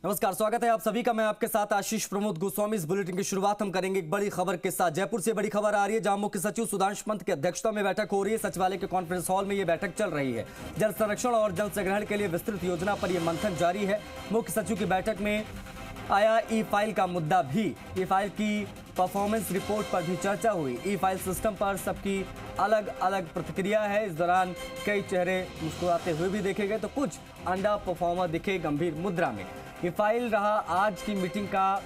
नमस्कार, स्वागत है आप सभी का। मैं आपके साथ आशीष प्रमोद गोस्वामी। इस बुलेटिन की शुरुआत हम करेंगे एक बड़ी खबर के साथ। जयपुर से बड़ी खबर आ रही है, जहां मुख्य सचिव सुधांशु पंत की अध्यक्षता में बैठक हो रही है। सचिवालय के कॉन्फ्रेंस हॉल में ये बैठक चल रही है। जल संरक्षण और जल संग्रहण के लिए विस्तृत योजना पर यह मंथन जारी है। मुख्य सचिव की बैठक में आया ई फाइल का मुद्दा भी। ई फाइल की परफॉर्मेंस रिपोर्ट पर भी चर्चा हुई। ई फाइल सिस्टम पर सबकी अलग अलग प्रतिक्रिया है। इस दौरान कई चेहरे मुस्कुराते हुए भी देखे गए तो कुछ अंडर परफॉर्मर दिखे गंभीर मुद्रा में। ये फाइल रहा आज की मीटिंग का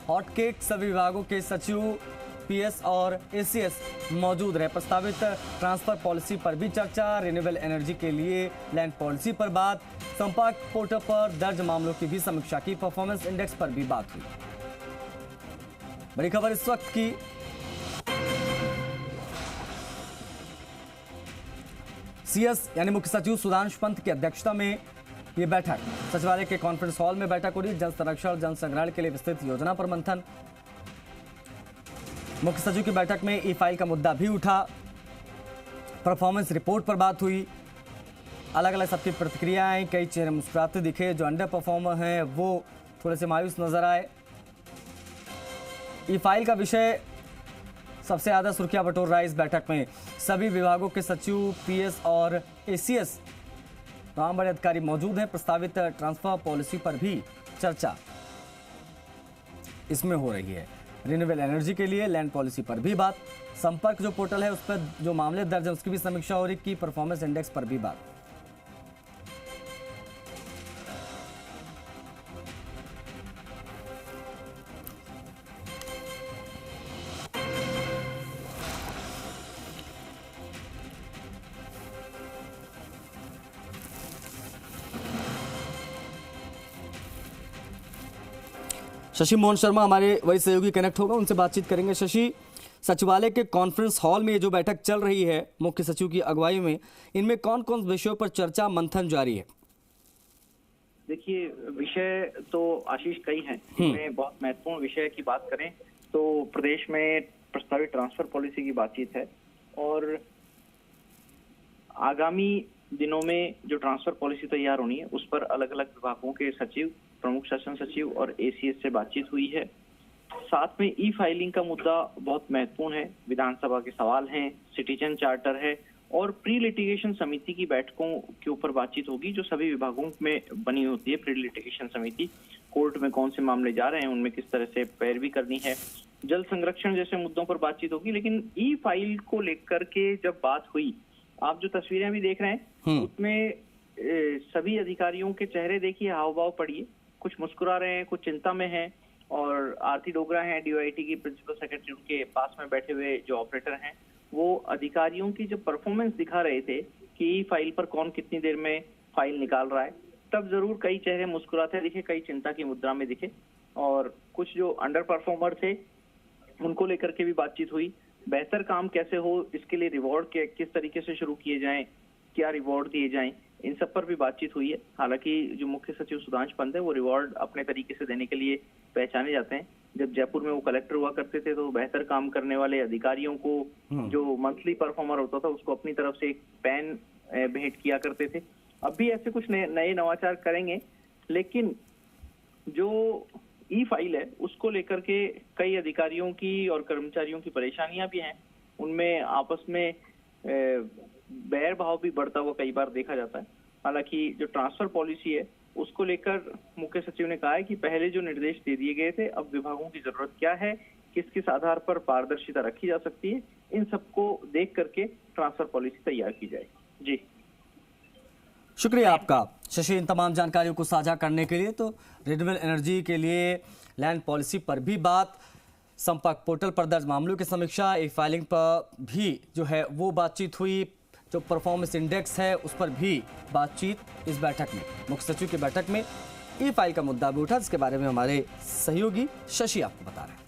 हॉटकेक। सभी विभागों के सचिव, पीएस और एसीएस मौजूद रहे। प्रस्तावित ट्रांसफर पॉलिसी पर भी चर्चा। रिन्यूएबल एनर्जी के लिए लैंड पॉलिसी पर बात। संपर्क पोर्टल पर दर्ज मामलों की भी समीक्षा की। परफॉर्मेंस इंडेक्स पर भी बात हुई। बड़ी खबर इस वक्त की। सीएस यानी मुख्य सचिव सुधांशु पंत की अध्यक्षता में ये बैठक सचिवालय के कॉन्फ्रेंस हॉल में बैठक हो रही है। जल संरक्षण जल संग्रहण के लिए विस्तृत योजना पर मंथन। मुख्य सचिव की बैठक में ई फाइल का मुद्दा भी उठा। परफॉर्मेंस रिपोर्ट पर बात हुई। अलग अलग सबकी प्रतिक्रियाएं। कई चेहरे मुस्कुराते दिखे। जो अंडर परफॉर्मर हैं वो थोड़े से मायूस नजर आए। ई फाइल का विषय सबसे ज्यादा सुर्खियां बटोर रहा है इस बैठक में। सभी विभागों के सचिव, पीएस और एसीएस तमाम बड़े अधिकारी मौजूद हैं। प्रस्तावित ट्रांसफर पॉलिसी पर भी चर्चा इसमें हो रही है। रिन्यूएबल एनर्जी के लिए लैंड पॉलिसी पर भी बात। संपर्क जो पोर्टल है उस पर जो मामले दर्ज है उसकी भी समीक्षा हो रही की। परफॉर्मेंस इंडेक्स पर भी बात। शशि मोहन शर्मा हमारे वही सहयोगी कनेक्ट होगा, उनसे बातचीत करेंगे। शशि, सचिवालय के कॉन्फ्रेंस हॉल में ये जो बैठक चल रही है मुख्य सचिव की अगुवाई में, इनमें कौन कौन विषयों पर चर्चा मंथन जारी है? देखिए, विषय तो आशीष कई हैं। इसमें बहुत महत्वपूर्ण विषय की बात करें तो प्रदेश में प्रस्तावित ट्रांसफर पॉलिसी की बातचीत है और आगामी दिनों में जो ट्रांसफर पॉलिसी तैयार होनी है उस पर अलग अलग विभागों के सचिव, प्रमुख शासन सचिव और एसीएस से बातचीत हुई है। साथ में ई फाइलिंग का मुद्दा बहुत महत्वपूर्ण है। विधानसभा के सवाल हैं, सिटीजन चार्टर है और प्री लिटिगेशन समिति की बैठकों के ऊपर बातचीत होगी जो सभी विभागों में बनी होती है। प्री लिटिगेशन समिति कोर्ट में कौन से मामले जा रहे हैं, उनमें किस तरह से पैरवी करनी है। जल संरक्षण जैसे मुद्दों पर बातचीत होगी। लेकिन ई फाइल को लेकर के जब बात हुई, आप जो तस्वीरें भी देख रहे हैं उसमें सभी अधिकारियों के चेहरे देखिए, हाव भाव पढ़िए। कुछ मुस्कुरा रहे हैं, कुछ चिंता में हैं। और आरती डोगरा हैं, डीओआईटी की प्रिंसिपल सेक्रेटरी, उनके पास में बैठे हुए जो ऑपरेटर हैं वो अधिकारियों की जो परफॉर्मेंस दिखा रहे थे कि ई फाइल पर कौन कितनी देर में फाइल निकाल रहा है, तब जरूर कई चेहरे मुस्कुराते दिखे, कई चिंता की मुद्रा में दिखे। और कुछ जो अंडर परफॉर्मर थे उनको लेकर के भी बातचीत हुई। बेहतर काम कैसे हो, इसके लिए रिवॉर्ड किस तरीके से शुरू किए जाएं, क्या रिवॉर्ड दिए जाएं, इन सब पर भी बातचीत हुई है। हालांकि जो मुख्य सचिव सुधांशु पंत है वो रिवॉर्ड अपने तरीके से देने के लिए पहचाने जाते हैं। जब जयपुर में वो कलेक्टर हुआ करते थे तो बेहतर काम करने वाले अधिकारियों को जो मंथली परफॉर्मर होता था उसको अपनी तरफ से एक पेन भेंट किया करते थे। अब भी ऐसे कुछ नए नवाचार करेंगे। लेकिन जो ई फाइल है उसको लेकर के कई अधिकारियों की और कर्मचारियों की परेशानियां भी हैं। उनमें आपस में बैर भाव भी बढ़ता हुआ कई बार देखा जाता है। हालांकि जो ट्रांसफर पॉलिसी है उसको लेकर मुख्य सचिव ने कहा है कि पहले जो निर्देश दे दिए गए थे, अब विभागों की जरूरत क्या है, किस किस आधार पर पारदर्शिता रखी जा सकती है, इन सबको देख करके ट्रांसफर पॉलिसी तैयार की जाए। जी, शुक्रिया आपका शशि, इन तमाम जानकारियों को साझा करने के लिए। तो रिन्यूएबल एनर्जी के लिए लैंड पॉलिसी पर भी बात, संपर्क पोर्टल पर दर्ज मामलों की समीक्षा, ई फाइलिंग पर भी जो है वो बातचीत हुई। जो परफॉर्मेंस इंडेक्स है उस पर भी बातचीत इस बैठक में, मुख्य सचिव की बैठक में ई फाइल का मुद्दा भी उठा, जिसके बारे में हमारे सहयोगी शशि आपको बता रहे हैं।